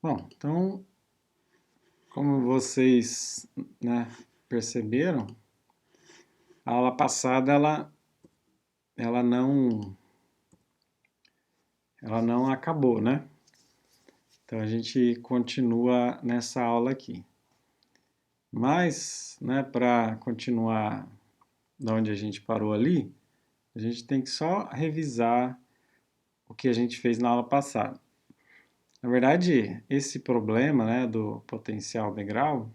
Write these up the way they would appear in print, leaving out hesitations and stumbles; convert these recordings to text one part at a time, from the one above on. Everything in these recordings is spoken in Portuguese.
Bom, então, como vocês, né, perceberam, a aula passada ela não, ela não acabou, né? Então a gente continua nessa aula aqui. Mas, né, para continuar da onde a gente parou ali, a gente tem que só revisar o que a gente fez na aula passada. Na verdade, esse problema, né, do potencial degrau,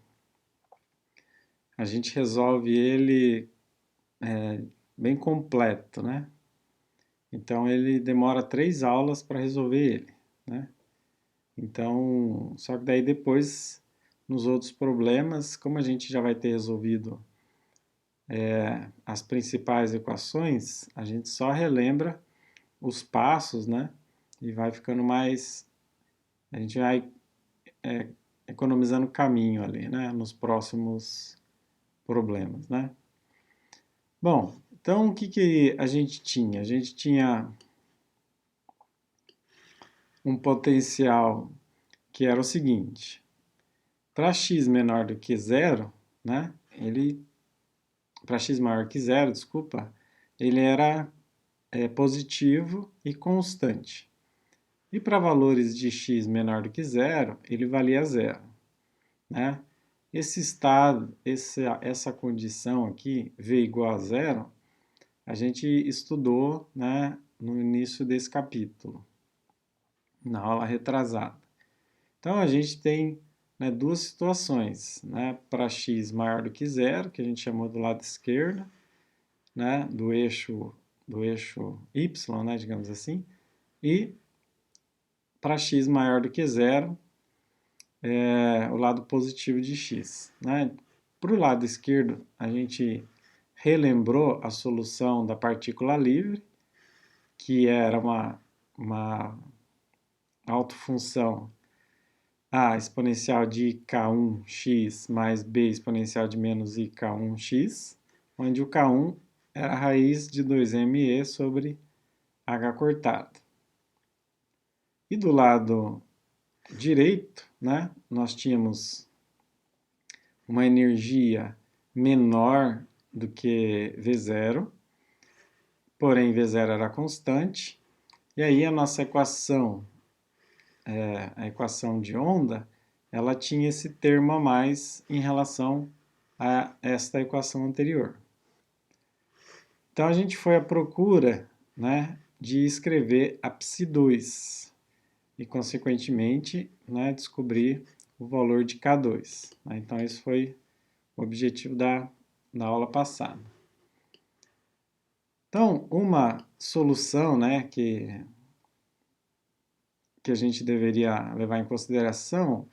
a gente resolve ele bem completo, né? Então ele demora 3 aulas para resolver ele, né? Então, só que daí depois, nos outros problemas, como a gente já vai ter resolvido as principais equações, a gente só relembra os passos, né? E vai ficando mais, a gente vai economizando caminho ali, né? Nos próximos problemas, né? Bom, então o que que a gente tinha? A gente tinha um potencial que era o seguinte: para x menor do que zero, né? Para x maior que zero, desculpa, ele era positivo e constante. E para valores de x menor do que zero, ele valia zero, né? Esse estado, essa condição aqui, v igual a zero, a gente estudou, né, no início desse capítulo, na aula retrasada. Então a gente tem, né, duas situações, né, para x maior do que zero, que a gente chamou do lado esquerdo, né, do eixo y, né, digamos assim, e para x maior do que zero, o lado positivo de x, né? Para o lado esquerdo, a gente relembrou a solução da partícula livre, que era uma autofunção a exponencial de k1x mais b exponencial de menos ik1x, onde o k1 era a raiz de 2me sobre h cortado. E do lado direito, né, nós tínhamos uma energia menor do que V0, porém V0 era constante, e aí a nossa equação, a equação de onda, ela tinha esse termo a mais em relação a esta equação anterior. Então a gente foi à procura, né, de escrever a psi2 e, consequentemente, né, descobrir o valor de K2. Então esse foi o objetivo da aula passada. Então, uma solução, né, que a gente deveria levar em consideração,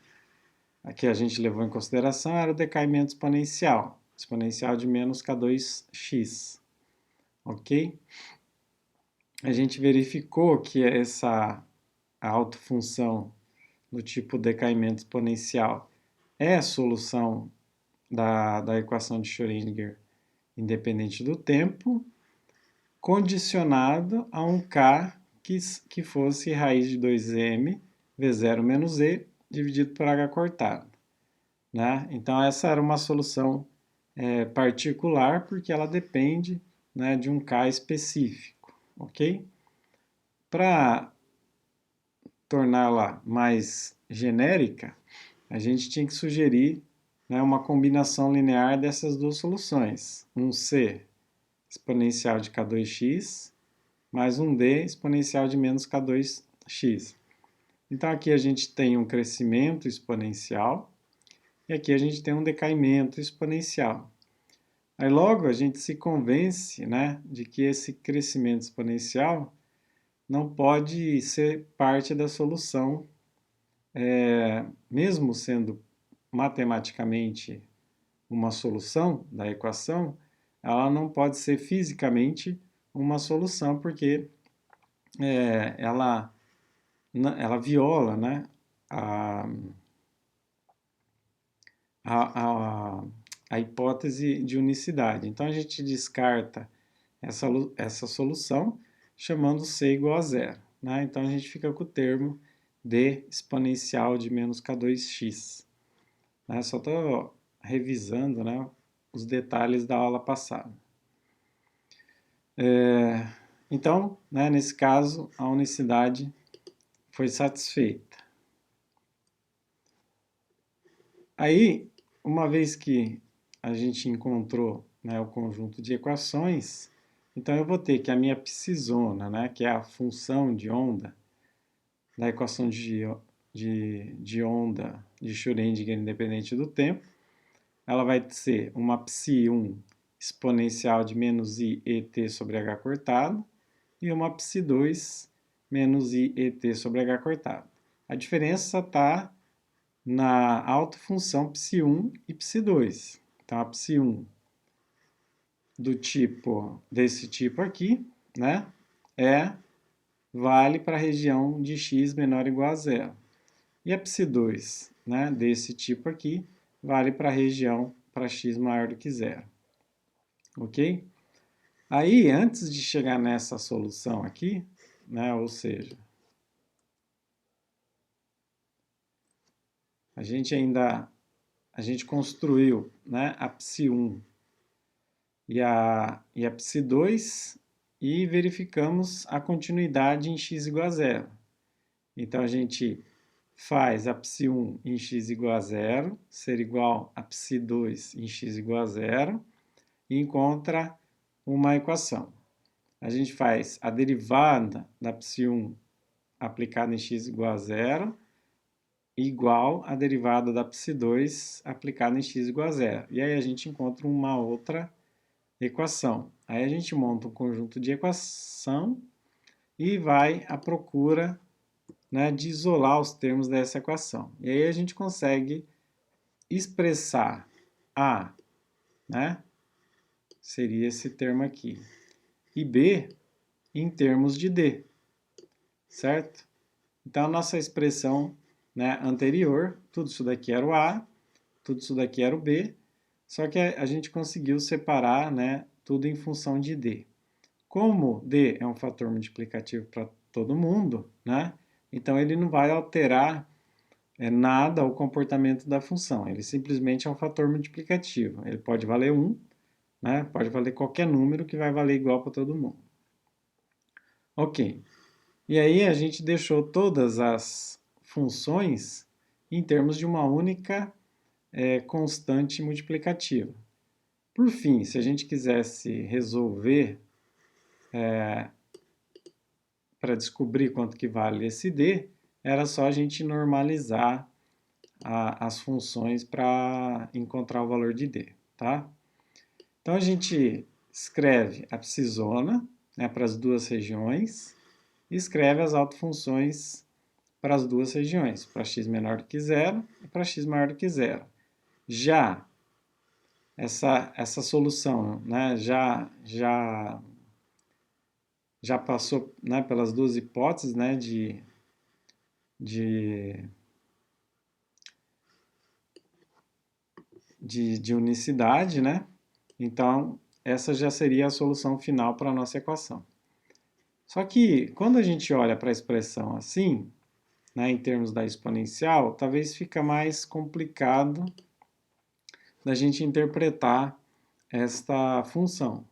a que a gente levou em consideração, era o decaimento exponencial de menos K2x, ok? A gente verificou que essa autofunção do tipo decaimento exponencial é a solução da equação de Schrödinger independente do tempo, condicionado a um k que fosse raiz de 2m v0 menos e dividido por h cortado, né? Então essa era uma solução particular porque ela depende, né, de um k específico, ok? Para torná-la mais genérica, a gente tinha que sugerir, né, uma combinação linear dessas duas soluções, um c exponencial de k2x mais um d exponencial de menos k2x. Então aqui a gente tem um crescimento exponencial e aqui a gente tem um decaimento exponencial. Aí logo a gente se convence, né, de que esse crescimento exponencial não pode ser parte da solução, mesmo sendo matematicamente uma solução da equação, ela não pode ser fisicamente uma solução, porque ela viola, né, a, a, a hipótese de unicidade. Então a gente descarta essa solução chamando C igual a zero, né? Então a gente fica com o termo d exponencial de menos k2x. Né? Só estou revisando, né, os detalhes da aula passada. Então, né, nesse caso, a unicidade foi satisfeita. Aí, uma vez que a gente encontrou, né, o conjunto de equações, então eu vou ter que a minha psi-zona, né, que é a função de onda, da equação de onda de Schrödinger independente do tempo, ela vai ser uma psi1 exponencial de menos i et sobre h cortado e uma psi2 menos i et sobre h cortado. A diferença está na autofunção psi1 e psi2. Então, a psi1 desse tipo aqui, né, vale para a região de x menor ou igual a zero. E a psi2, né, desse tipo aqui, vale para a região para x maior do que zero. Ok? Aí, antes de chegar nessa solução aqui, né, ou seja, a gente construiu, né, a psi1 e a psi2 e verificamos a continuidade em x igual a zero. Então, a gente faz a psi1 em x igual a zero ser igual a psi2 em x igual a zero e encontra uma equação. A gente faz a derivada da psi1 aplicada em x igual a zero igual a derivada da psi2 aplicada em x igual a zero. E aí a gente encontra uma outra equação. Aí a gente monta um conjunto de equação e vai à procura, né, de isolar os termos dessa equação. E aí a gente consegue expressar A, né, seria esse termo aqui, e B em termos de D, certo? Então a nossa expressão, né, anterior, tudo isso daqui era o A, tudo isso daqui era o B, só que a gente conseguiu separar, né, tudo em função de D. Como D é um fator multiplicativo para todo mundo, né, então ele não vai alterar nada o comportamento da função, ele simplesmente é um fator multiplicativo. Ele pode valer 1, né, pode valer qualquer número que vai valer igual para todo mundo. Ok. E aí a gente deixou todas as funções em termos de uma única constante multiplicativa. Por fim, se a gente quisesse resolver para descobrir quanto que vale esse d, era só a gente normalizar as funções para encontrar o valor de d, tá? Então a gente escreve a psi-zona, né, para as duas regiões e escreve as autofunções para as duas regiões, para x menor do que zero e para x maior do que zero. Já essa solução, né, já passou, né, pelas duas hipóteses, né, de unicidade, né? Então, essa já seria a solução final para a nossa equação. Só que, quando a gente olha para a expressão assim, né, em termos da exponencial, talvez fica mais complicado da gente interpretar esta função.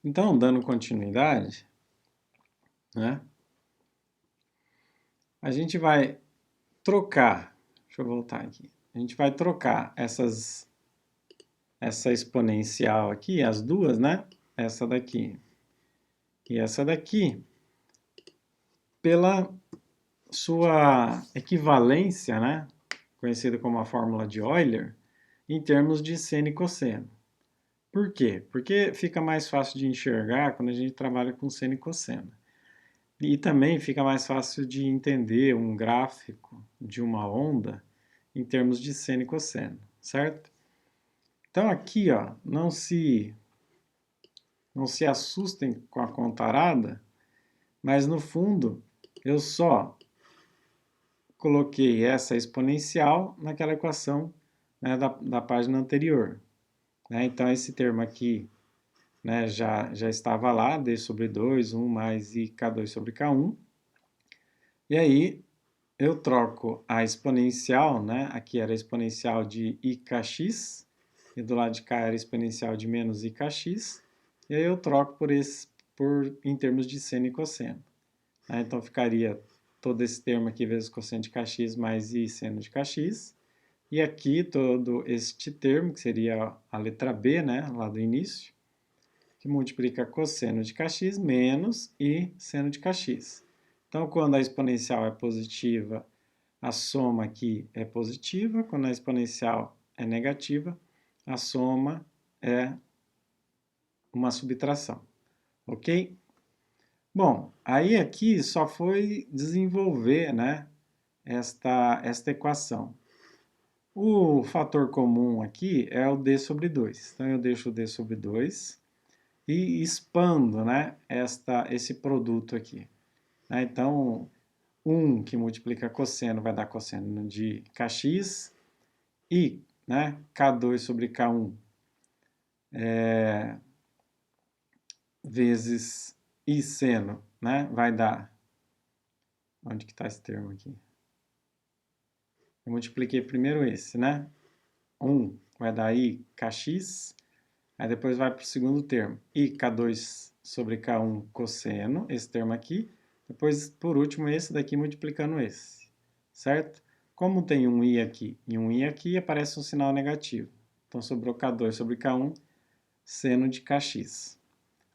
Então, dando continuidade, né, a gente vai trocar, deixa eu voltar aqui, a gente vai trocar essa exponencial aqui, as duas, né, essa daqui e essa daqui, pela sua equivalência, né, conhecida como a fórmula de Euler, em termos de seno e cosseno. Por quê? Porque fica mais fácil de enxergar quando a gente trabalha com seno e cosseno. E também fica mais fácil de entender um gráfico de uma onda em termos de seno e cosseno, certo? Então aqui, ó, não se assustem com a contarada, mas no fundo eu só coloquei essa exponencial naquela equação, né, da página anterior. Né? Então esse termo aqui né, já estava lá, d sobre 2, 1 mais ik2 sobre k1. E aí eu troco a exponencial, né, aqui era a exponencial de ikx, e do lado de cá era a exponencial de menos ikx, e aí eu troco em termos de seno e cosseno. Né? Então ficaria todo esse termo aqui vezes cosseno de kx mais i seno de kx, e aqui todo este termo, que seria a letra B, né, lá do início, que multiplica cosseno de kx menos i seno de kx. Então, quando a exponencial é positiva, a soma aqui é positiva. Quando a exponencial é negativa, a soma é uma subtração. Ok? Bom, aí aqui só foi desenvolver, né, esta equação. O fator comum aqui é o d sobre 2. Então, eu deixo o d sobre 2 e expando, né, esse produto aqui. Né? Então, 1 que multiplica cosseno vai dar cosseno de kx, e, né, k2 sobre k1 vezes i seno, né, vai dar... Onde que está esse termo aqui? Eu multipliquei primeiro esse, né? 1 vai dar i kx, aí depois vai para o segundo termo, i k2 sobre k1 cosseno, esse termo aqui, depois, por último, esse daqui multiplicando esse, certo? Como tem um i aqui e um i aqui, aparece um sinal negativo. Então, sobrou k2 sobre k1, seno de kx.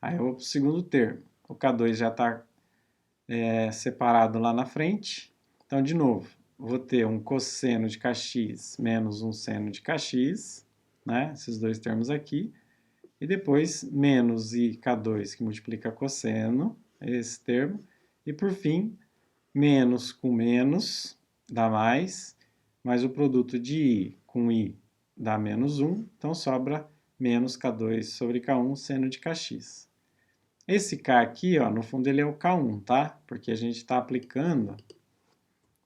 Aí eu vou para o segundo termo. O k2 já está separado lá na frente. Então, de novo, vou ter um cosseno de kx menos um seno de kx, né? Esses dois termos aqui. E depois, menos i k2, que multiplica cosseno, esse termo. E, por fim, menos com menos dá mais o produto de i com i dá menos 1, então sobra menos k2 sobre k1 seno de kx. Esse k aqui, ó, no fundo, ele é o k1, tá? Porque a gente está aplicando...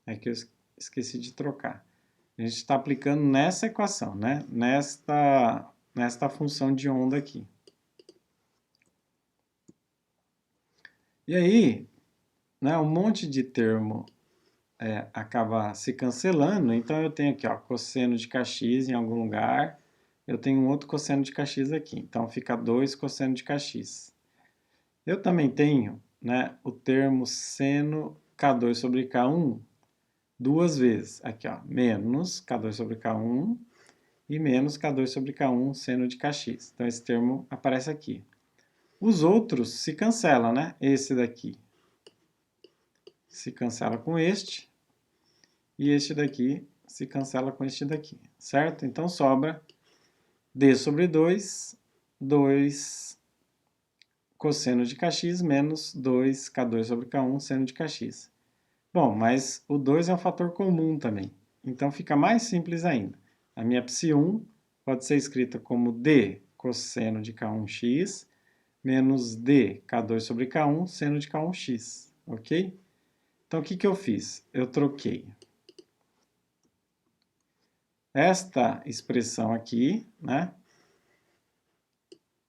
É que eu esqueci de trocar. A gente está aplicando nessa equação, né? Nesta função de onda aqui. E aí, né, um monte de termo acaba se cancelando, então eu tenho aqui, ó, cosseno de kx em algum lugar, eu tenho um outro cosseno de kx aqui, então fica 2 cosseno de kx. Eu também tenho, né, o termo seno k2 sobre k1 duas vezes, aqui, ó, menos k2 sobre k1 e menos k2 sobre k1 seno de kx. Então esse termo aparece aqui. Os outros se cancelam, né? Esse daqui se cancela com este, e este daqui se cancela com este daqui, certo? Então sobra d sobre 2, 2 cosseno de kx menos 2k2 sobre k1 seno de kx. Bom, mas o 2 é um fator comum também, então fica mais simples ainda. A minha psi1 pode ser escrita como d cosseno de k1x menos d k2 sobre k1 seno de k1x, ok? Então, o que eu fiz? Eu troquei esta expressão aqui, né,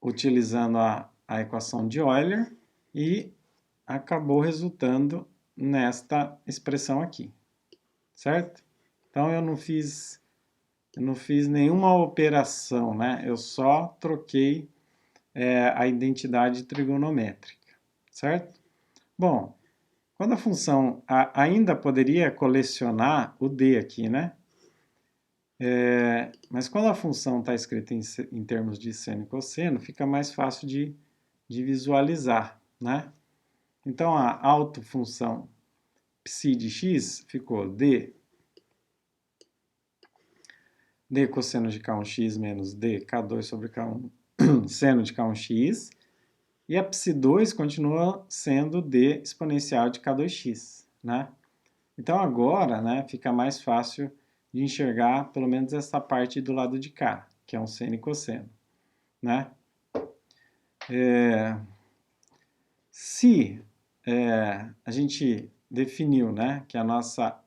utilizando a equação de Euler, e acabou resultando nesta expressão aqui, certo? Então, eu não fiz nenhuma operação, né? Eu só troquei a identidade trigonométrica, certo? Bom, quando a função ainda poderia colecionar o d aqui, né? Mas quando a função está escrita em termos de seno e cosseno, fica mais fácil de visualizar, né? Então, a autofunção psi de x ficou d cosseno de k1x menos d k2 sobre k1 seno de k1x, e a psi2 continua sendo d exponencial de k2x, né? Então, agora, né, fica mais fácil de enxergar pelo menos essa parte do lado de cá, que é um seno e cosseno, né? Se a gente definiu, né, que a nossa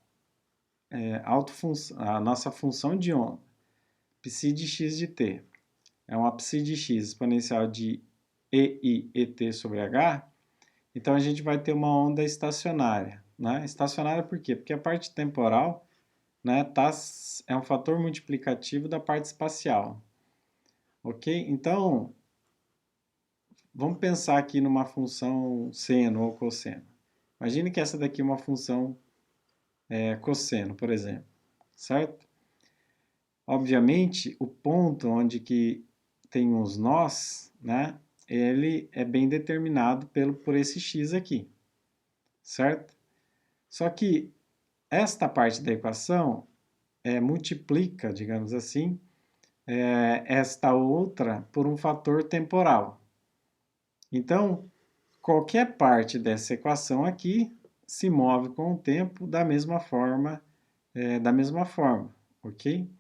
a nossa função de onda, psi de x de t, é uma psi de x exponencial de EI, ET sobre H, então a gente vai ter uma onda estacionária, né? Estacionária por quê? Porque a parte temporal, né, é um fator multiplicativo da parte espacial, ok? Então, vamos pensar aqui numa função seno ou cosseno. Imagine que essa daqui é uma função cosseno, por exemplo, certo? Obviamente, o ponto onde que tem os nós, né, ele é bem determinado por esse x aqui, certo? Só que esta parte da equação multiplica, digamos assim, esta outra por um fator temporal. Então, qualquer parte dessa equação aqui se move com o tempo da mesma forma, ok?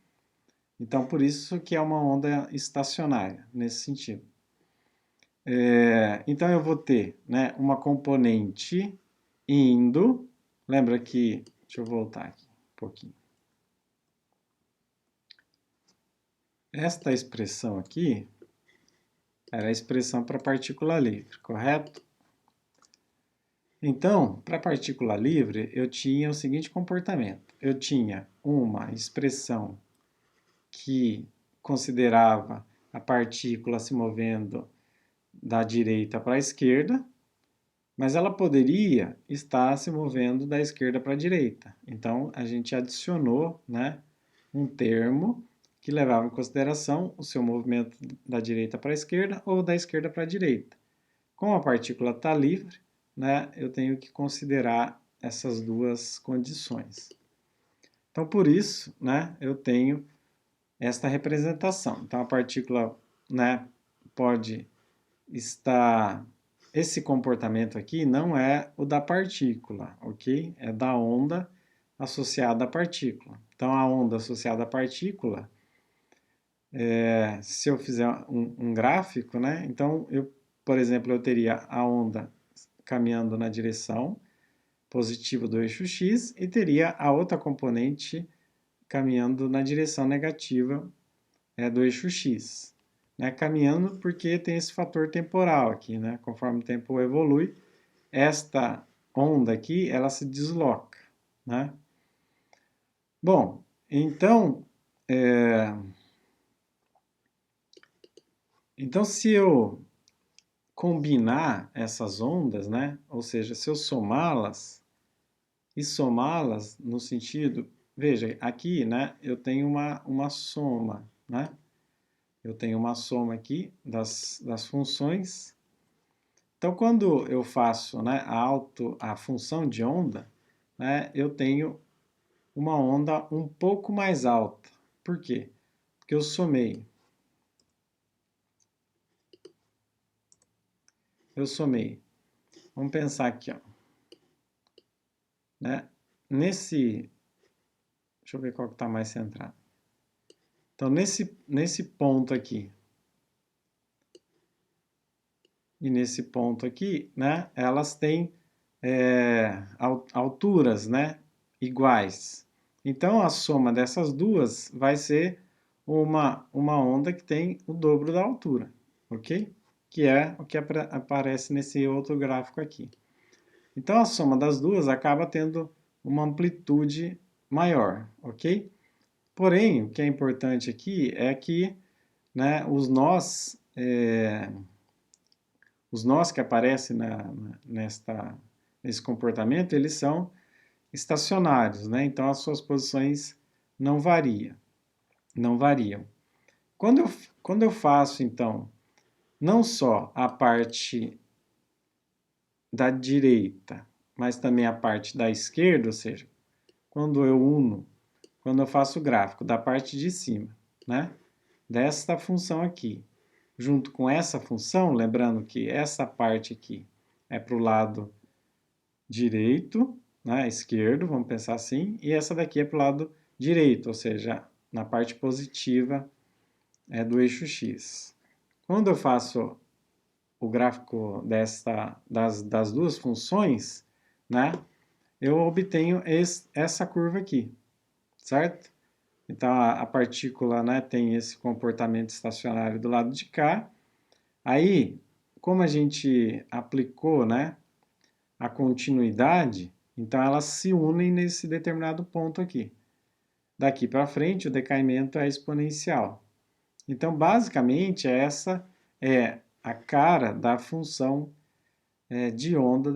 Então, por isso que é uma onda estacionária, nesse sentido. Então, eu vou ter, né, uma componente indo, lembra que, deixa eu voltar aqui um pouquinho. Esta expressão aqui era a expressão para partícula livre, correto? Então, para partícula livre, eu tinha o seguinte comportamento. Eu tinha uma expressão que considerava a partícula se movendo da direita para a esquerda, mas ela poderia estar se movendo da esquerda para a direita. Então, a gente adicionou, né, um termo que levava em consideração o seu movimento da direita para a esquerda ou da esquerda para a direita. Como a partícula está livre, né, eu tenho que considerar essas duas condições. Então, por isso, né, eu tenho esta representação. Então, a partícula, né, pode estar... Esse comportamento aqui não é o da partícula, ok? É da onda associada à partícula. Então, a onda associada à partícula, se eu fizer um gráfico, né, então, por exemplo, eu teria a onda caminhando na direção positiva do eixo x e teria a outra componente caminhando na direção negativa do eixo x. Né? Caminhando porque tem esse fator temporal aqui, né? Conforme o tempo evolui, esta onda aqui, ela se desloca, né? Bom, então, se eu combinar essas ondas, né? Ou seja, se eu somá-las, e somá-las no sentido... Veja, aqui, né, eu tenho uma soma, né? Eu tenho uma soma aqui das funções. Então, quando eu faço, né, a função de onda, né, eu tenho uma onda um pouco mais alta. Por quê? Porque eu somei. Vamos pensar aqui, ó. Né? Deixa eu ver qual que está mais centrado. Então, nesse ponto aqui e nesse ponto aqui, né, elas têm alturas, né, iguais. Então, a soma dessas duas vai ser uma onda que tem o dobro da altura, ok? Que é o que aparece nesse outro gráfico aqui. Então, a soma das duas acaba tendo uma amplitude maior, ok? Porém, o que é importante aqui é que, né, os nós que aparecem nesse comportamento, eles são estacionários, né? Então as suas posições não variam. Quando eu faço, então, não só a parte da direita, mas também a parte da esquerda, ou seja, quando eu faço o gráfico da parte de cima, né? Desta função aqui, junto com essa função, lembrando que essa parte aqui é para o lado direito, né, esquerdo, vamos pensar assim, e essa daqui é para o lado direito, ou seja, na parte positiva do eixo X. Quando eu faço o gráfico das duas funções, né, eu obtenho essa curva aqui, certo? Então, a partícula, né, tem esse comportamento estacionário do lado de cá. Aí, como a gente aplicou, né, a continuidade, então elas se unem nesse determinado ponto aqui. Daqui para frente, o decaimento é exponencial. Então, basicamente, essa é a cara da função de onda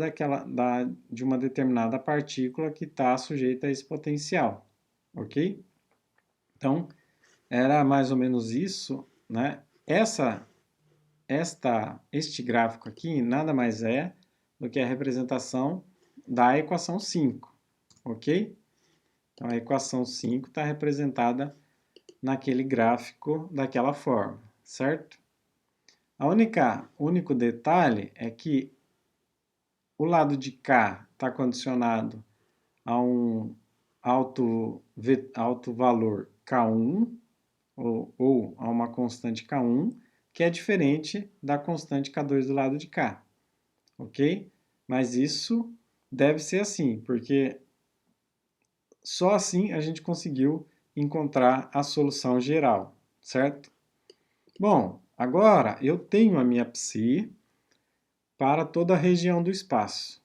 de uma determinada partícula que está sujeita a esse potencial, ok? Então, era mais ou menos isso, né? Este gráfico aqui nada mais é do que a representação da equação 5, ok? Então, a equação 5 está representada naquele gráfico daquela forma, certo? O único detalhe é que o lado de cá está condicionado a um alto valor K1, ou a uma constante K1, que é diferente da constante K2 do lado de cá, ok? Mas isso deve ser assim, porque só assim a gente conseguiu encontrar a solução geral, certo? Bom, agora eu tenho a minha psi para toda a região do espaço.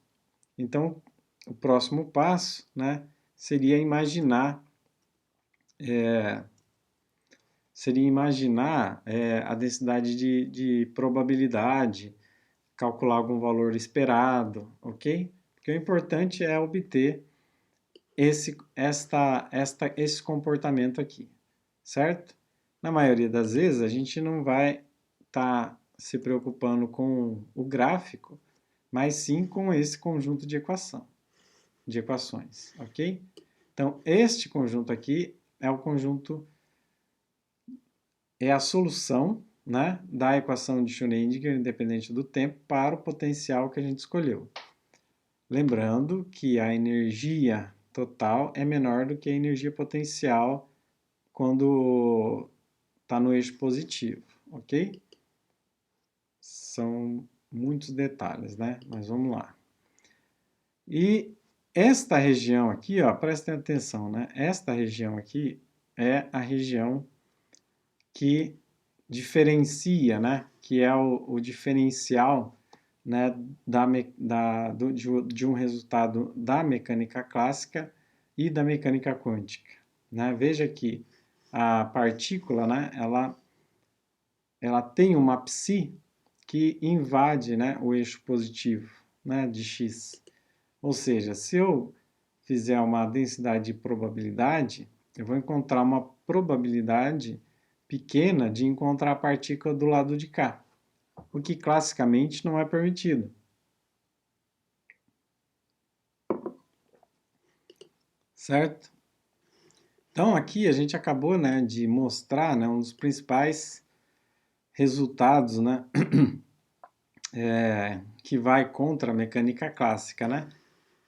Então, o próximo passo, né, seria imaginar a densidade de probabilidade, calcular algum valor esperado, ok? Porque o importante é obter esse comportamento aqui, certo? Na maioria das vezes, a gente não vai estar se preocupando com o gráfico, mas sim com esse conjunto de equações, ok? Então, este conjunto aqui é a solução, né, da equação de Schrödinger independente do tempo para o potencial que a gente escolheu. Lembrando que a energia total é menor do que a energia potencial quando está no eixo positivo, ok? São muitos detalhes, né? Mas vamos lá. E esta região aqui, ó, prestem atenção, né? Esta região aqui é a região que diferencia, né? Que é o diferencial, né? De um resultado da mecânica clássica e da mecânica quântica, né? Veja que a partícula, né? Ela tem uma psi que invade, né? O eixo positivo, né? De x. Ou seja, se eu fizer uma densidade de probabilidade, eu vou encontrar uma probabilidade pequena de encontrar a partícula do lado de cá, o que classicamente não é permitido. Certo? Então aqui a gente acabou, né, de mostrar, né, um dos principais resultados, né, que vai contra a mecânica clássica, né?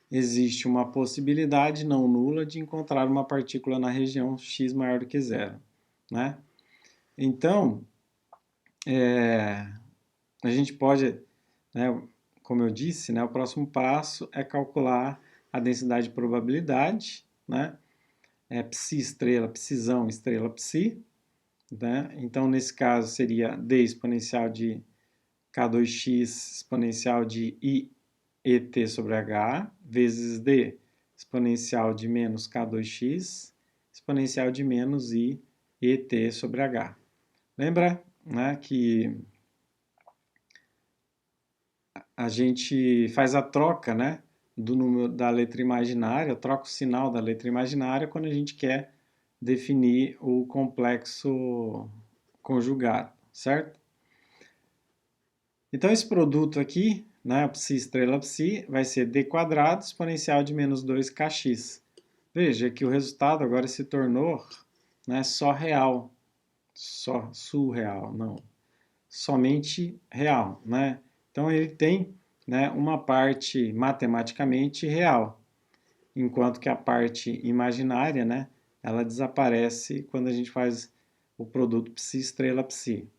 Existe uma possibilidade não nula de encontrar uma partícula na região x maior do que zero, né? Então, a gente pode, né, como eu disse, né, o próximo passo é calcular a densidade de probabilidade, né? Psi estrela, psizão, estrela psi, né? Então, nesse caso, seria d exponencial de k2x exponencial de iet sobre h, vezes d exponencial de menos k2x exponencial de menos iet sobre h. Lembra, né, que a gente faz a troca, né, do número da letra imaginária, troca o sinal da letra imaginária quando a gente quer definir o complexo conjugado, certo? Então, esse produto aqui, né, psi estrela psi, vai ser d quadrado exponencial de menos 2kx. Veja que o resultado agora se tornou, né, só real, só surreal, não, somente real, né? Então, ele tem, né, uma parte matematicamente real, enquanto que a parte imaginária, né, ela desaparece quando a gente faz o produto psi estrela psi.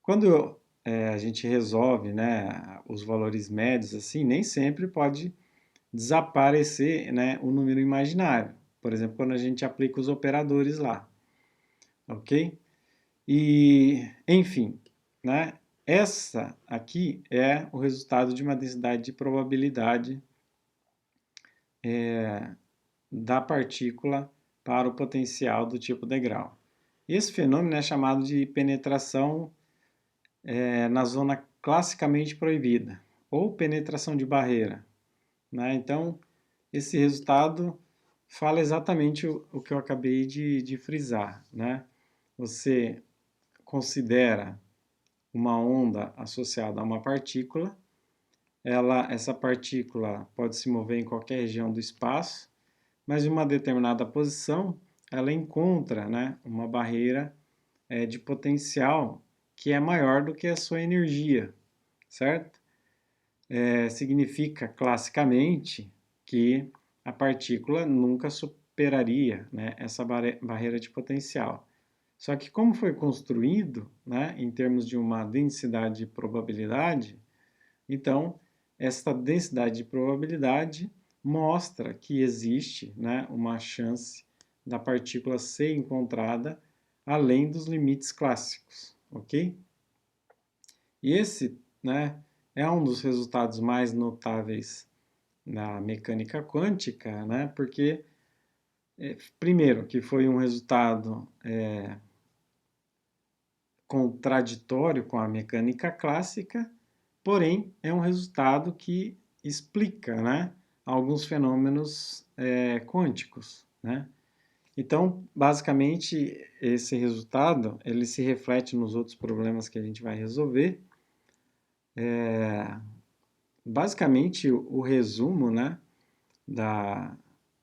Quando a gente resolve, né, os valores médios, assim, nem sempre pode desaparecer, né, o número imaginário. Por exemplo, quando a gente aplica os operadores lá, ok? E, enfim, né, essa aqui é o resultado de uma densidade de probabilidade da partícula para o potencial do tipo degrau. Esse fenômeno é chamado de penetração na zona classicamente proibida, ou penetração de barreira, né? Então, esse resultado fala exatamente o que eu acabei de frisar, né? Você considera uma onda associada a uma partícula, essa partícula pode se mover em qualquer região do espaço, mas em uma determinada posição ela encontra, né, uma barreira de potencial que é maior do que a sua energia, certo? Significa classicamente que a partícula nunca superaria, né, essa barreira de potencial. Só que como foi construído, né, em termos de uma densidade de probabilidade, então esta densidade de probabilidade mostra que existe, né, uma chance da partícula ser encontrada além dos limites clássicos, ok? E esse, né, é um dos resultados mais notáveis da mecânica quântica, né, porque, primeiro, que foi um resultado contraditório com a mecânica clássica, porém é um resultado que explica, né, alguns fenômenos quânticos, né? Então, basicamente, esse resultado ele se reflete nos outros problemas que a gente vai resolver. Basicamente, o resumo, né,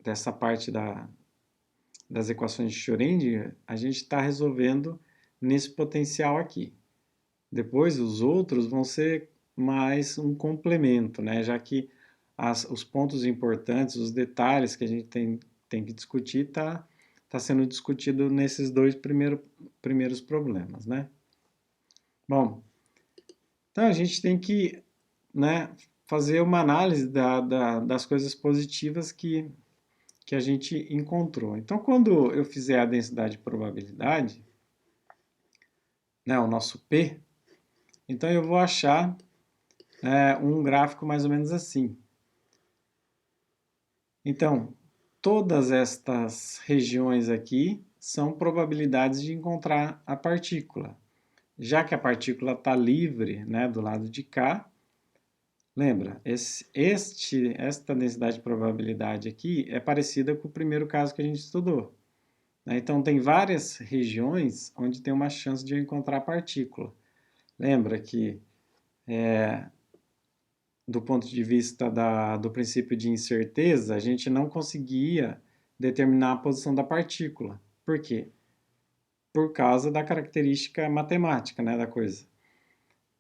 dessa parte das equações de Schrödinger, a gente está resolvendo nesse potencial aqui. Depois, os outros vão ser mais um complemento, né, já que os pontos importantes, os detalhes que a gente tem que discutir, tá sendo discutido nesses dois primeiros problemas, né? Bom, então a gente tem que, né, fazer uma análise das coisas positivas que a gente encontrou. Então, quando eu fizer a densidade de probabilidade, né, o nosso P, então eu vou achar um gráfico mais ou menos assim. Então, todas estas regiões aqui são probabilidades de encontrar a partícula. Já que a partícula está livre, né, do lado de cá, lembra, esta densidade de probabilidade aqui é parecida com o primeiro caso que a gente estudou, né? Então, tem várias regiões onde tem uma chance de eu encontrar a partícula. Lembra que, do ponto de vista do princípio de incerteza, a gente não conseguia determinar a posição da partícula. Por quê? Por causa da característica matemática, né, da coisa.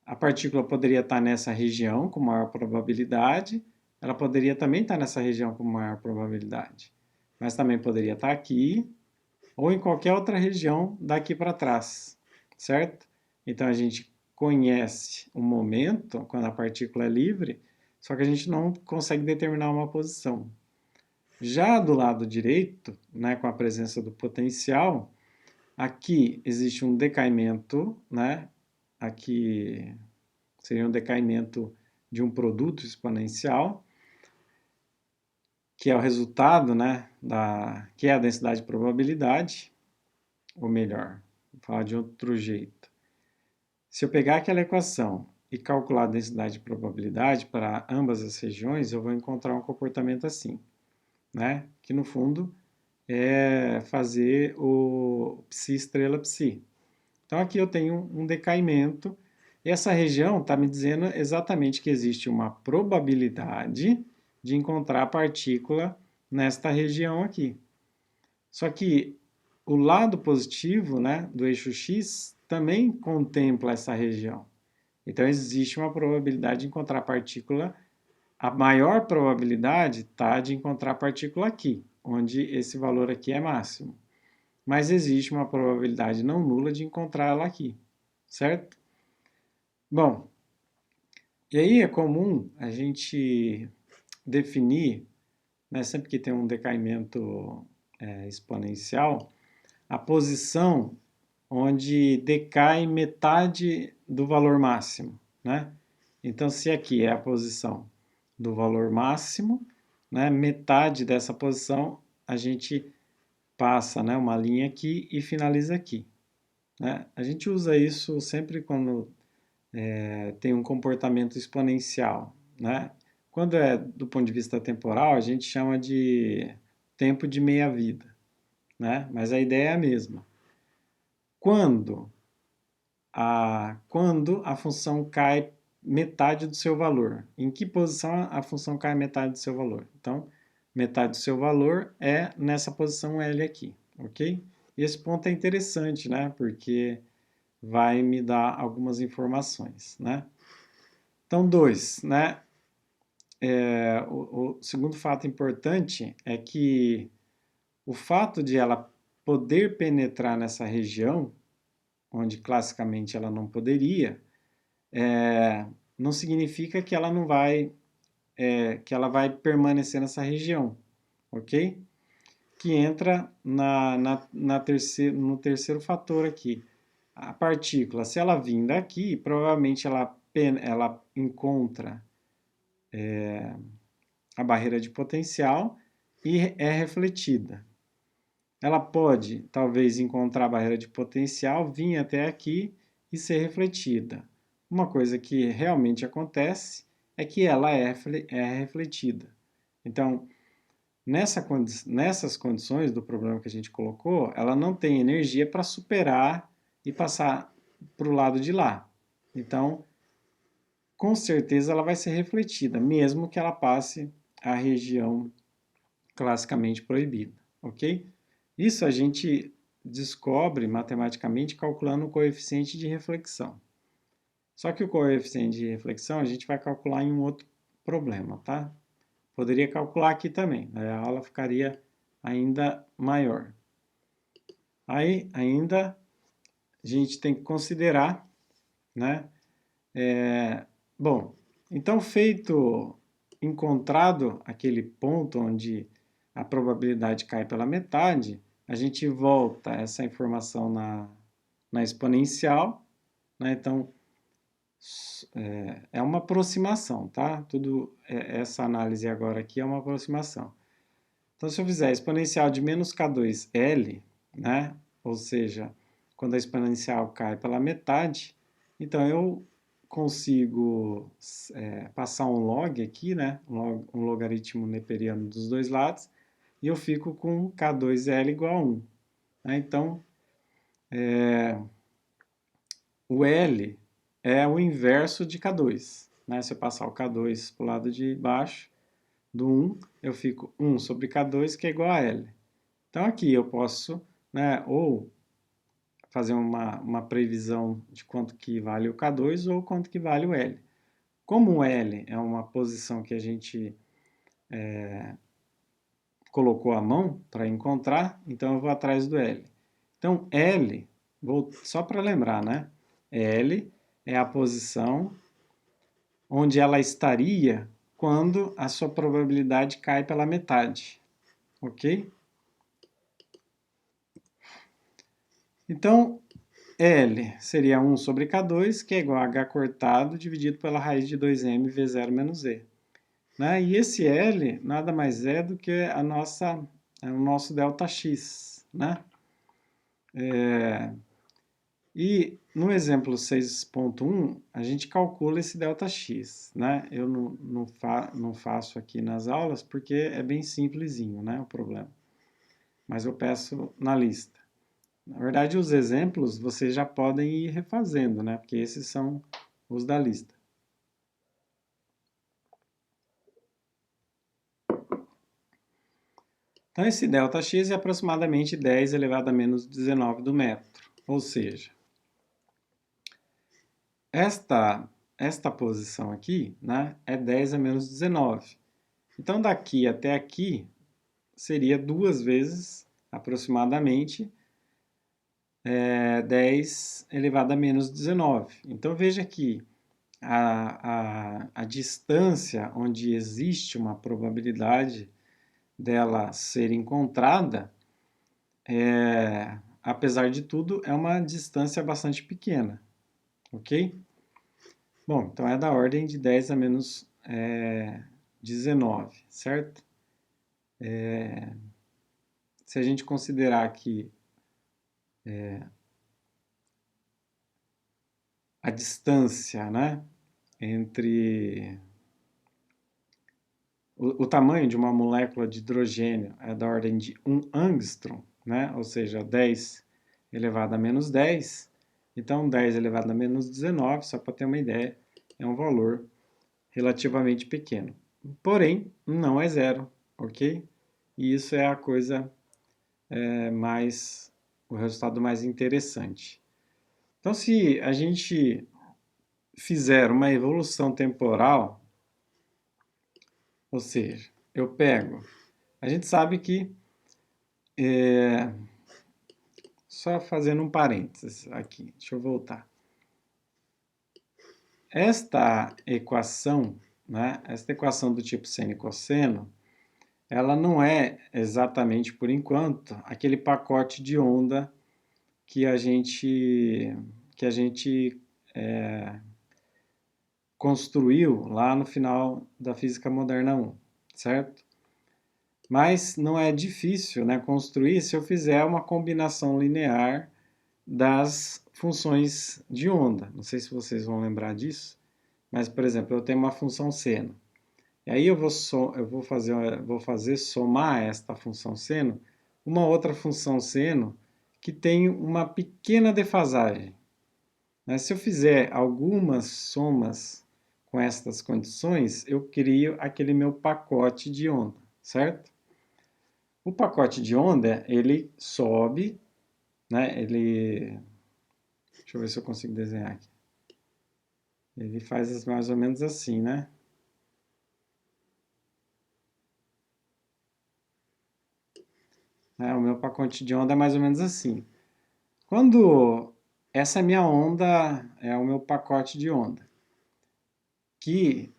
A partícula poderia estar nessa região com maior probabilidade, ela poderia também estar nessa região com maior probabilidade, mas também poderia estar aqui ou em qualquer outra região daqui para trás, certo? Então a gente conhece o momento quando a partícula é livre, só que a gente não consegue determinar uma posição. Já do lado direito, né, com a presença do potencial, aqui existe um decaimento, né? Aqui seria um decaimento de um produto exponencial, que é o resultado, né, que é a densidade de probabilidade, ou melhor, vou falar de outro jeito. Se eu pegar aquela equação e calcular a densidade de probabilidade para ambas as regiões, eu vou encontrar um comportamento assim, né, que no fundo é fazer o psi estrela psi. Então aqui eu tenho um decaimento, e essa região está me dizendo exatamente que existe uma probabilidade de encontrar a partícula nesta região aqui. Só que o lado positivo, né, do eixo x também contempla essa região. Então existe uma probabilidade de encontrar a partícula, a maior probabilidade está de encontrar a partícula aqui, onde esse valor aqui é máximo. Mas existe uma probabilidade não nula de encontrá-la aqui, certo? Bom, e aí é comum a gente definir, né, sempre que tem um decaimento exponencial, a posição onde decai metade do valor máximo, né? Então, se aqui é a posição do valor máximo, né, metade dessa posição a gente passa, né, uma linha aqui e finaliza aqui, né? A gente usa isso sempre quando tem um comportamento exponencial, né? Quando é do ponto de vista temporal, a gente chama de tempo de meia-vida, né? Mas a ideia é a mesma. Quando a função cai metade do seu valor. Em que posição a função cai metade do seu valor? Então, metade do seu valor é nessa posição L aqui, ok? E esse ponto é interessante, né? Porque vai me dar algumas informações, né? Então, 2, né? O segundo fato importante é que o fato de ela poder penetrar nessa região, onde classicamente ela não poderia, não significa que ela não vai, que ela vai permanecer nessa região, ok? Que entra no terceiro fator aqui. A partícula, se ela vir daqui, provavelmente ela encontra a barreira de potencial e é refletida. Ela pode, talvez, encontrar a barreira de potencial, vir até aqui e ser refletida. Uma coisa que realmente acontece é que ela é refletida. Então, nessas condições do problema que a gente colocou, ela não tem energia para superar e passar para o lado de lá. Então, com certeza ela vai ser refletida, mesmo que ela passe a região classicamente proibida, ok? Isso a gente descobre matematicamente calculando o coeficiente de reflexão. Só que o coeficiente de reflexão a gente vai calcular em um outro problema, tá? Poderia calcular aqui também, a aula ficaria ainda maior. Aí, ainda, a gente tem que considerar, né? Bom, então encontrado aquele ponto onde a probabilidade cai pela metade, a gente volta essa informação na exponencial, né? Então, é uma aproximação, tá? Essa análise agora aqui é uma aproximação. Então, se eu fizer exponencial de menos K2L, né? Ou seja, quando a exponencial cai pela metade, então eu consigo passar um log aqui, né? Um logaritmo neperiano dos dois lados, e eu fico com K2L igual a 1. Né? Então, o L é o inverso de K2. Né? Se eu passar o K2 para o lado de baixo do 1, eu fico 1 sobre K2, que é igual a L. Então, aqui eu posso, né, ou fazer uma previsão de quanto que vale o K2 ou quanto que vale o L. Como o L é uma posição que a gente colocou a mão para encontrar, então eu vou atrás do L. Então, L, só para lembrar, né? L é a posição onde ela estaria quando a sua probabilidade cai pela metade, ok? Então, L seria 1 sobre K2, que é igual a H cortado dividido pela raiz de 2m V0 menos E. Né? E esse L nada mais é do que o nosso ΔX. Né? E no exemplo 6.1, a gente calcula esse ΔX. Né? Eu não faço aqui nas aulas porque é bem simplesinho, né, o problema. Mas eu peço na lista. Na verdade, os exemplos vocês já podem ir refazendo, né? Porque esses são os da lista. Então, esse ΔX é aproximadamente 10 elevado a menos 19 do metro. Ou seja, esta posição aqui, né, é 10 a menos 19. Então, daqui até aqui seria 2 vezes, aproximadamente, 10 elevado a menos 19. Então, veja que a distância onde existe uma probabilidade dela ser encontrada, apesar de tudo, é uma distância bastante pequena, ok? Bom, então é da ordem de 10 a menos 19, certo? Se a gente considerar que a distância, né, entre o tamanho de uma molécula de hidrogênio é da ordem de 1 angstrom, né, ou seja, 10 elevado a menos 10, então 10 elevado a menos 19, só para ter uma ideia, é um valor relativamente pequeno. Porém, não é zero, ok? E isso é a coisa o resultado mais interessante. Então, se a gente fizer uma evolução temporal, ou seja, eu pego, a gente sabe que, só fazendo um parênteses aqui, deixa eu voltar. Esta equação, né, esta equação do tipo seno e cosseno, ela não é exatamente, por enquanto, aquele pacote de onda que a gente construiu lá no final da Física Moderna 1, certo? Mas não é difícil, né, construir se eu fizer uma combinação linear das funções de onda. Não sei se vocês vão lembrar disso, mas, por exemplo, eu tenho uma função seno. E aí eu vou fazer somar esta função seno uma outra função seno que tem uma pequena defasagem. Mas se eu fizer algumas somas com estas condições, eu crio aquele meu pacote de onda, certo? O pacote de onda, ele sobe, né? Deixa eu ver se eu consigo desenhar aqui. Ele faz mais ou menos assim, né? O meu pacote de onda é mais ou menos assim. Quando essa é minha onda, é o meu pacote de onda, que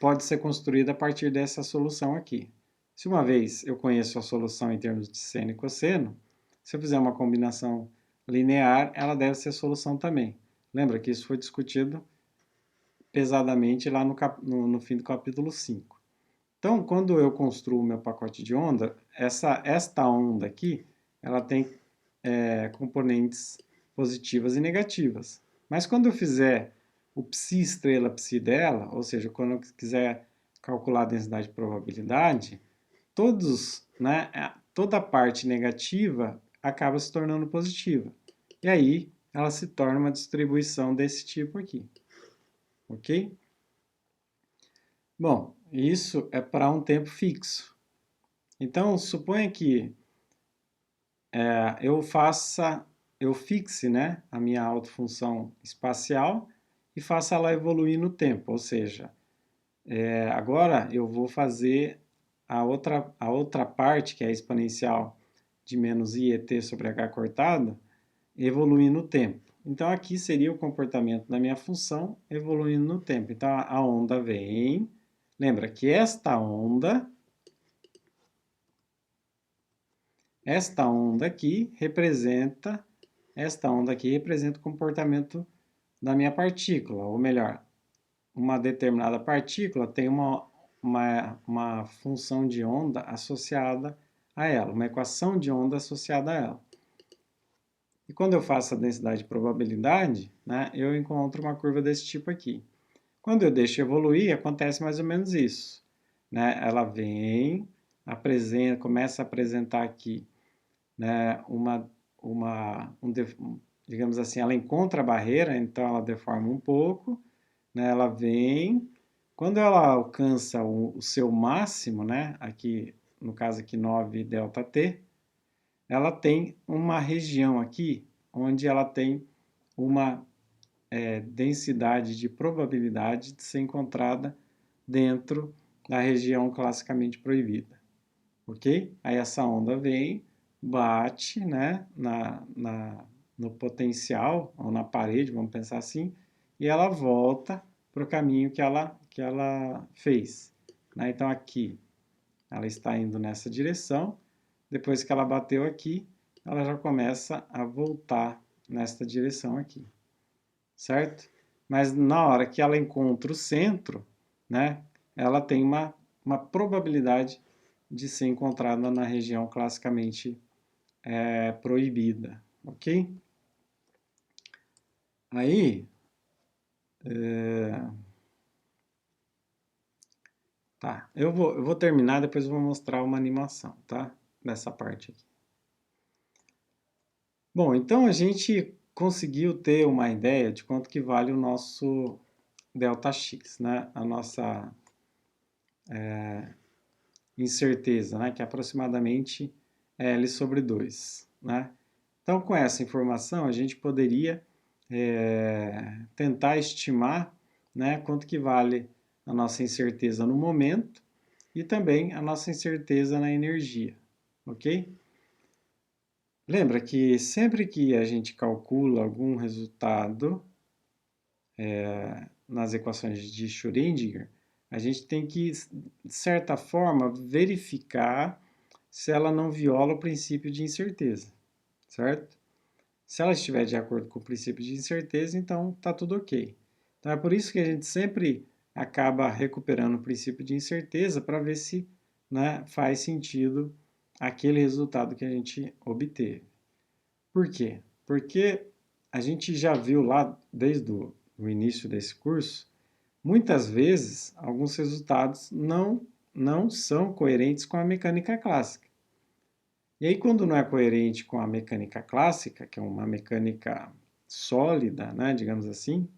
pode ser construído a partir dessa solução aqui. Se uma vez eu conheço a solução em termos de seno e cosseno, se eu fizer uma combinação linear, ela deve ser solução também. Lembra que isso foi discutido pesadamente lá no fim do capítulo 5. Então, quando eu construo o meu pacote de onda, esta onda aqui, ela tem componentes positivas e negativas. Mas quando eu fizer o psi estrela psi dela, ou seja, quando eu quiser calcular a densidade de probabilidade, toda a parte negativa acaba se tornando positiva. E aí ela se torna uma distribuição desse tipo aqui. Ok? Bom, isso é para um tempo fixo. Então, suponha que eu fixe, né, a minha autofunção espacial e faça ela evoluir no tempo, ou seja, agora eu vou fazer a outra parte, que é a exponencial de menos iet sobre h cortado, evoluir no tempo. Então aqui seria o comportamento da minha função evoluindo no tempo. Então a onda vem, lembra que esta onda aqui representa o comportamento da minha partícula, ou melhor, uma determinada partícula tem uma função de onda associada a ela, uma equação de onda associada a ela. E quando eu faço a densidade de probabilidade, né, eu encontro uma curva desse tipo aqui. Quando eu deixo evoluir, acontece mais ou menos isso. Né? Ela vem, começa a apresentar aqui, né, digamos assim, ela encontra a barreira, então ela deforma um pouco, né, ela vem, quando ela alcança o seu máximo, né, aqui, no caso aqui 9 ΔT, ela tem uma região aqui onde ela tem uma densidade de probabilidade de ser encontrada dentro da região classicamente proibida, ok? Aí essa onda vem, bate, né, no potencial, ou na parede, vamos pensar assim, e ela volta para o caminho que ela fez. Né? Então aqui ela está indo nessa direção, depois que ela bateu aqui, ela já começa a voltar nesta direção aqui, certo? Mas na hora que ela encontra o centro, né, ela tem uma probabilidade de ser encontrada na região classicamente proibida, ok? Aí, tá, eu vou terminar, depois eu vou mostrar uma animação, tá? Nessa parte aqui. Bom, então a gente conseguiu ter uma ideia de quanto que vale o nosso ΔX, né? A nossa incerteza, né? Que é aproximadamente L sobre 2, né? Então, com essa informação, a gente poderia tentar estimar, né, quanto que vale a nossa incerteza no momento e também a nossa incerteza na energia, ok? Lembra que sempre que a gente calcula algum resultado nas equações de Schrödinger, a gente tem que, de certa forma, verificar se ela não viola o princípio de incerteza, certo? Se ela estiver de acordo com o princípio de incerteza, então está tudo ok. Então é por isso que a gente sempre acaba recuperando o princípio de incerteza para ver se, né, faz sentido aquele resultado que a gente obteve. Por quê? Porque a gente já viu lá desde o início desse curso, muitas vezes alguns resultados não são coerentes com a mecânica clássica. E aí, quando não é coerente com a mecânica clássica, que é uma mecânica sólida, né, digamos assim,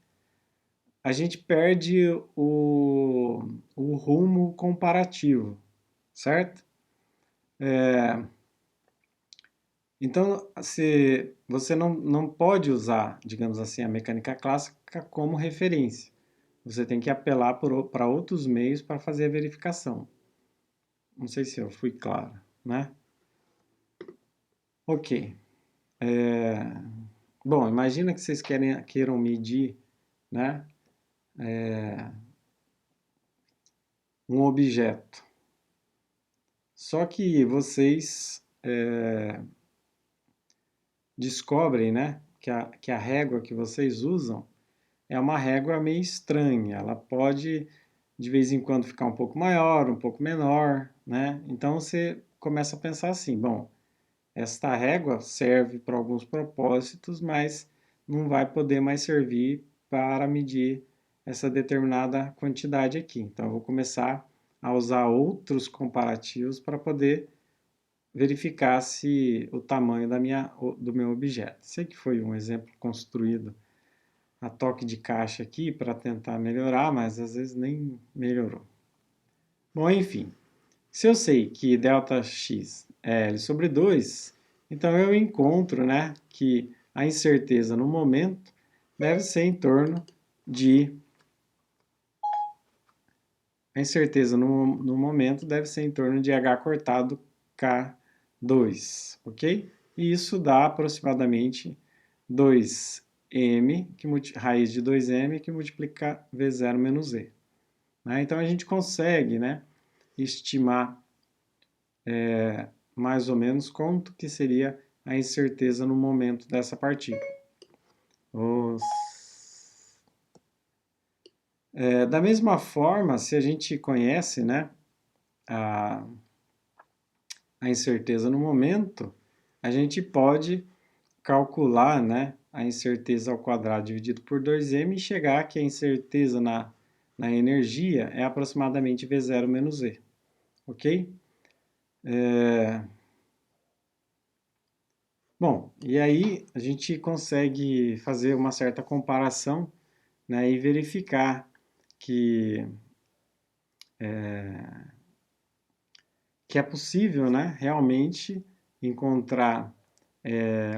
a gente perde o rumo comparativo, certo? Então, você não pode usar, digamos assim, a mecânica clássica como referência. Você tem que apelar para outros meios para fazer a verificação. Não sei se eu fui claro, né? Ok. Bom, imagina que vocês queiram medir, né, um objeto. Só que vocês descobrem, né, que a régua que vocês usam é uma régua meio estranha. Ela pode, de vez em quando, ficar um pouco maior, um pouco menor, né? Então você começa a pensar assim, bom, esta régua serve para alguns propósitos, mas não vai poder mais servir para medir essa determinada quantidade aqui. Então eu vou começar a usar outros comparativos para poder verificar se o tamanho do meu objeto. Sei que foi um exemplo construído a toque de caixa aqui para tentar melhorar, mas às vezes nem melhorou. Bom, enfim, se eu sei que ΔX é L sobre 2, então eu encontro, né, que a incerteza no momento deve ser em torno de... A incerteza no momento deve ser em torno de H cortado K2, ok? E isso dá aproximadamente 2m, raiz de 2m, que multiplica V0 menos E. Né? Então a gente consegue, né, estimar mais ou menos quanto que seria a incerteza no momento dessa partícula. Da mesma forma, se a gente conhece, né, a incerteza no momento, a gente pode calcular, né, a incerteza ao quadrado dividido por 2m e chegar que a incerteza na energia é aproximadamente V0 menos E, ok? Bom, e aí a gente consegue fazer uma certa comparação, né, e verificar que que é possível, né, realmente encontrar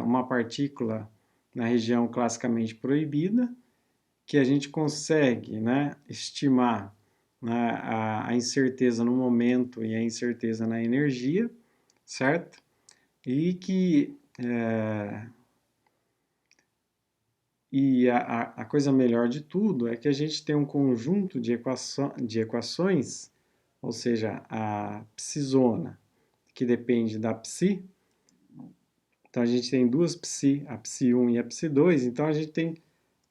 uma partícula na região classicamente proibida, que a gente consegue, né, estimar, né, a incerteza no momento e a incerteza na energia, certo? E que a coisa melhor de tudo é que a gente tem um conjunto de equações, ou seja, a psi-zona, que depende da psi, Então, a gente tem duas psi, a psi1 e a psi2. Então, a gente tem,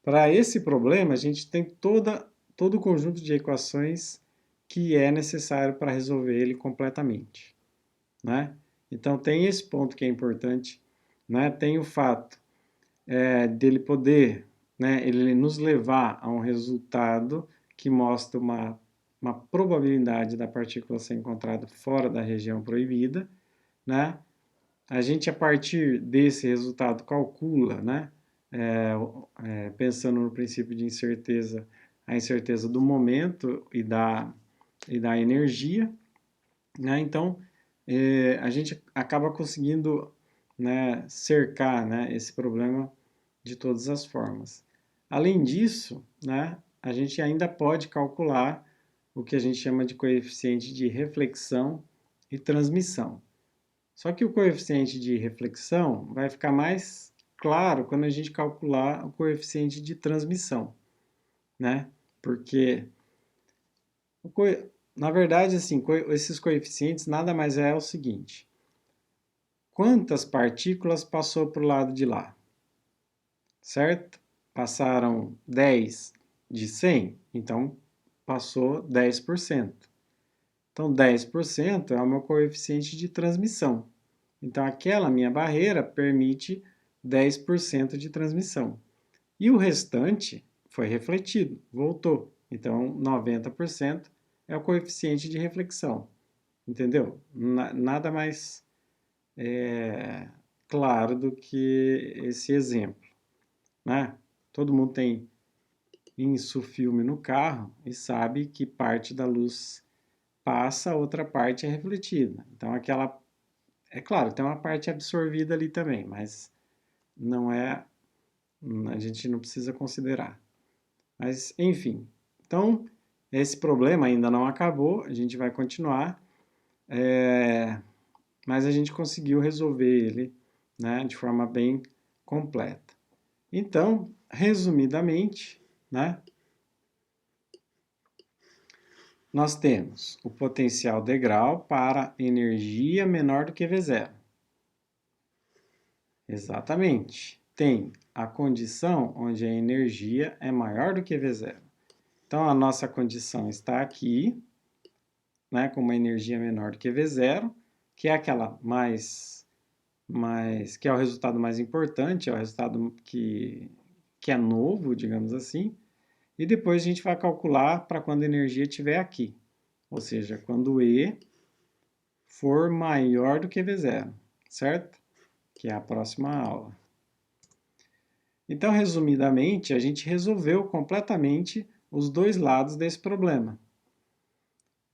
para esse problema, a gente tem todo o conjunto de equações que é necessário para resolver ele completamente, né? Então, tem esse ponto que é importante, né? Tem o fato dele poder, né, ele nos levar a um resultado que mostra uma probabilidade da partícula ser encontrada fora da região proibida, né? A gente, a partir desse resultado, calcula, né, pensando no princípio de incerteza, a incerteza do momento e da energia, né? Então, a gente acaba conseguindo, né, cercar, né, esse problema de todas as formas. Além disso, né, a gente ainda pode calcular o que a gente chama de coeficiente de reflexão e transmissão. Só que o coeficiente de reflexão vai ficar mais claro quando a gente calcular o coeficiente de transmissão, né? Porque, na verdade, assim, esses coeficientes nada mais é o seguinte: quantas partículas passou para o lado de lá? Certo? Passaram 10 de 100, então passou 10%. Então, 10% é o meu coeficiente de transmissão. Então, aquela minha barreira permite 10% de transmissão. E o restante foi refletido, voltou. Então, 90% é o coeficiente de reflexão. Entendeu? Nada mais claro do que esse exemplo, né? Todo mundo tem insufilme no carro e sabe que parte da luz passa, outra parte é refletida. Então, aquela... É claro, tem uma parte absorvida ali também, mas não é... A gente não precisa considerar. Mas, enfim. Então, esse problema ainda não acabou, a gente vai continuar, mas a gente conseguiu resolver ele, né, de forma bem completa. Então, resumidamente, né, nós temos o potencial degrau para energia menor do que V0. Exatamente. Tem a condição onde a energia é maior do que V0. Então, a nossa condição está aqui, né, com uma energia menor do que V0, que é aquela que é o resultado mais importante, é o resultado que é novo, digamos assim. E depois a gente vai calcular para quando a energia estiver aqui. Ou seja, quando E for maior do que V0, certo? Que é a próxima aula. Então, resumidamente, a gente resolveu completamente os dois lados desse problema.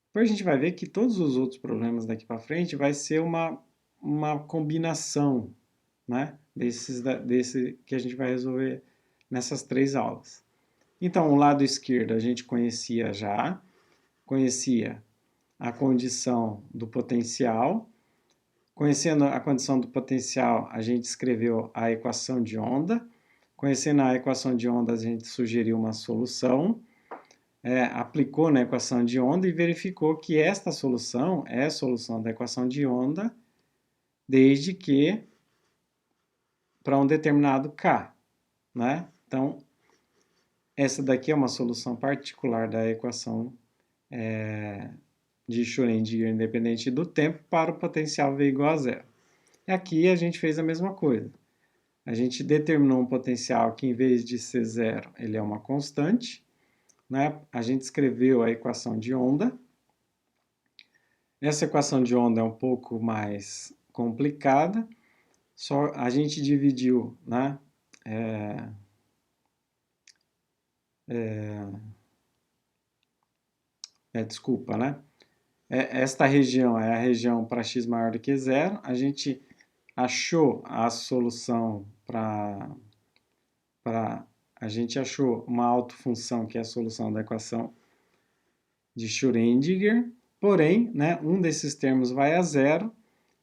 Depois a gente vai ver que todos os outros problemas daqui para frente vai ser uma combinação, né, desse que a gente vai resolver nessas três aulas. Então, o lado esquerdo a gente conhecia a condição do potencial. Conhecendo a condição do potencial, a gente escreveu a equação de onda. Conhecendo a equação de onda, a gente sugeriu uma solução, aplicou na equação de onda e verificou que esta solução é a solução da equação de onda, desde que para um determinado k, né? Então, essa daqui é uma solução particular da equação de Schrödinger independente do tempo para o potencial V igual a zero. E aqui a gente fez a mesma coisa. A gente determinou um potencial que, em vez de ser zero, ele é uma constante, né? A gente escreveu a equação de onda. Essa equação de onda é um pouco mais complicada, só a gente dividiu, né? Desculpa, né? Esta região é a região para x maior do que zero. A gente achou a solução a gente achou uma autofunção que é a solução da equação de Schrödinger, porém, né, um desses termos vai a zero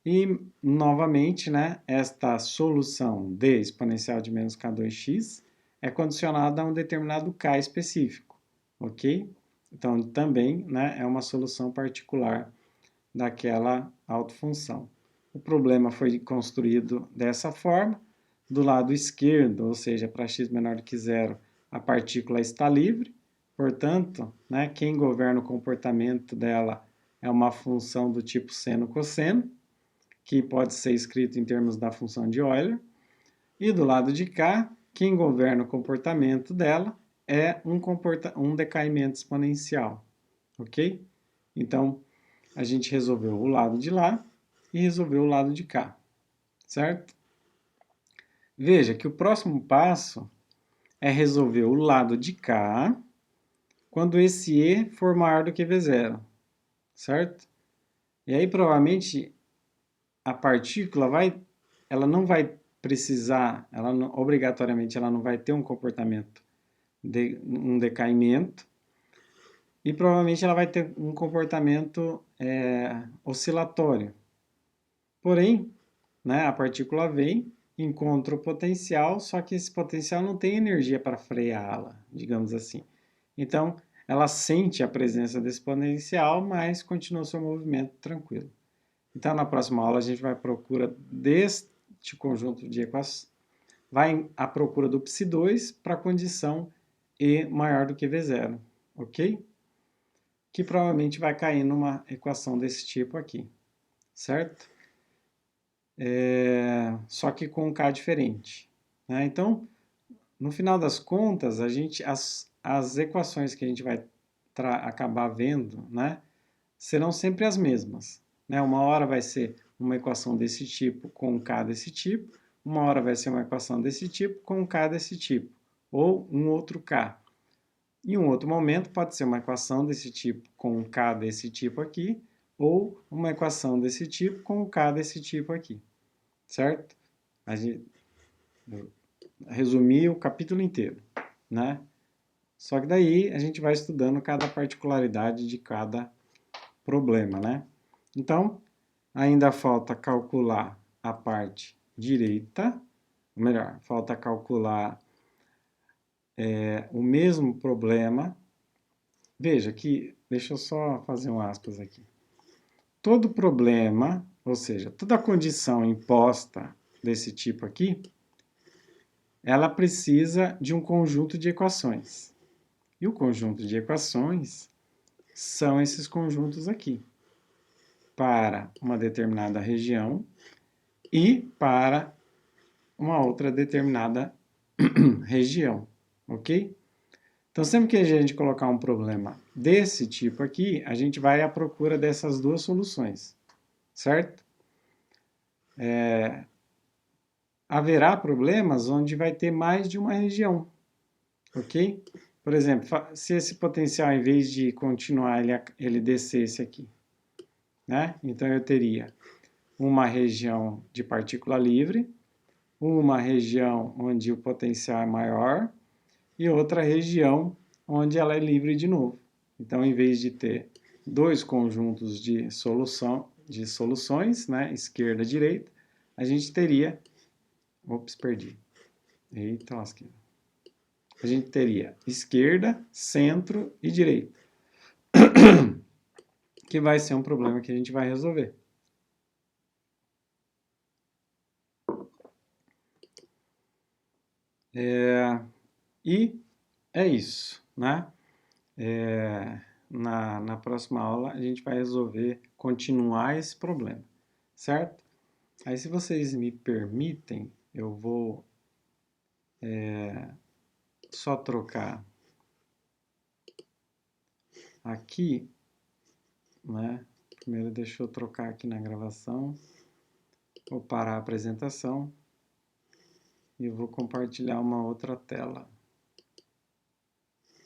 e, novamente, né, esta solução d exponencial de menos k2x é condicionada a um determinado k específico, ok? Então, também, né, é uma solução particular daquela autofunção. o problema foi construído dessa forma. Do lado esquerdo, ou seja, para x menor do que zero, a partícula está livre, portanto, né, quem governa o comportamento dela é uma função do tipo seno-cosseno, que pode ser escrito em termos da função de Euler, e do lado de cá, quem governa o comportamento dela é um decaimento exponencial, ok? Então, a gente resolveu o lado de lá e resolveu o lado de cá, certo? Veja que o próximo passo é resolver o lado de cá quando esse E for maior do que V0, certo? E aí, provavelmente, a partícula ela não vai precisar, obrigatoriamente, ela não vai ter um comportamento um decaimento, e provavelmente ela vai ter um comportamento oscilatório. Porém, né, a partícula vem, encontra o potencial, só que esse potencial não tem energia para freá-la, digamos assim. Então, ela sente a presença desse potencial, mas continua seu movimento tranquilo. Então, na próxima aula, a gente vai à procura deste conjunto de equações, vai à procura do Ψ2 para a condição E maior do que V0, ok? Que provavelmente vai cair numa equação desse tipo aqui, certo? Só que com um K diferente, né? Então, no final das contas, as equações que a gente vai acabar vendo, né, serão sempre as mesmas, né? Uma hora vai ser uma equação desse tipo com um K desse tipo, uma hora vai ser uma equação desse tipo com um K desse tipo, ou um outro K. Em um outro momento pode ser uma equação desse tipo com um K desse tipo aqui, ou uma equação desse tipo com um K desse tipo aqui, certo? A gente resumir o capítulo inteiro, né? Só que daí a gente vai estudando cada particularidade de cada problema, né? Então, ainda falta calcular a parte direita, ou melhor, falta calcular o mesmo problema. Veja que, deixa eu só fazer um aspas aqui. Todo problema, ou seja, toda condição imposta desse tipo aqui, ela precisa de um conjunto de equações. E o conjunto de equações são esses conjuntos aqui, para uma determinada região e para uma outra determinada região, ok? Então, sempre que a gente colocar um problema desse tipo aqui, a gente vai à procura dessas duas soluções, certo? Haverá problemas onde vai ter mais de uma região, ok? Por exemplo, se esse potencial, em vez de continuar, ele descesse aqui, né? Então, eu teria uma região de partícula livre, uma região onde o potencial é maior e outra região onde ela é livre de novo. Então, em vez de ter dois conjuntos de soluções, né, esquerda e direita, a gente teria... Ops, perdi. Eita, lasqueira. A gente teria esquerda, centro e direita, que vai ser um problema que a gente vai resolver. E é isso, né? Na próxima aula a gente vai resolver, continuar esse problema, certo? Aí, se vocês me permitem, eu vou só trocar aqui, né? Primeiro deixa eu trocar aqui na gravação, vou parar a apresentação e vou compartilhar uma outra tela.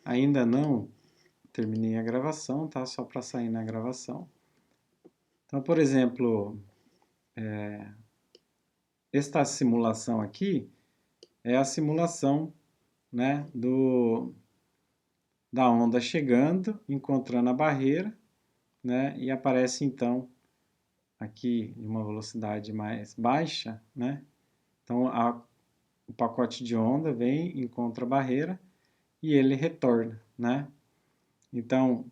Ainda não terminei a gravação, tá? Só para sair na gravação. Então, por exemplo, esta simulação aqui é a simulação, né, da onda chegando, encontrando a barreira, né, e aparece então aqui de uma velocidade mais baixa, né? Então o pacote de onda vem, encontra a barreira e ele retorna, né? Então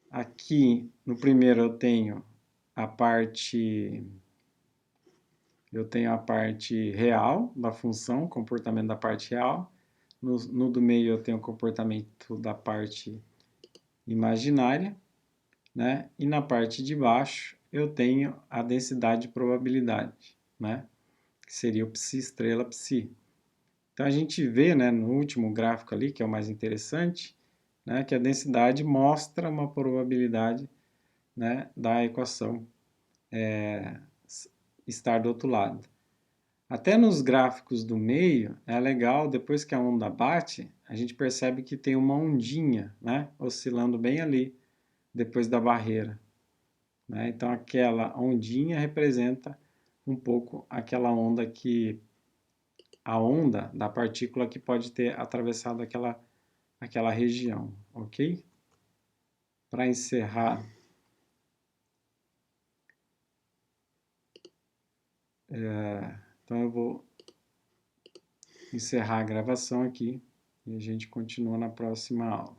aqui no primeiro eu tenho a parte Eu tenho a parte real da função, comportamento da parte real. No do meio eu tenho o comportamento da parte imaginária, né? E na parte de baixo eu tenho a densidade de probabilidade, né? Que seria o psi estrela psi. Então a gente vê, né, no último gráfico ali, que é o mais interessante, né, que a densidade mostra uma probabilidade, né, da equação estar do outro lado. Até nos gráficos do meio, é legal, depois que a onda bate, a gente percebe que tem uma ondinha, né, oscilando bem ali, depois da barreira, né? Então aquela ondinha representa um pouco aquela onda que, a onda da partícula que pode ter atravessado aquela região, ok? Para encerrar, então eu vou encerrar a gravação aqui e a gente continua na próxima aula.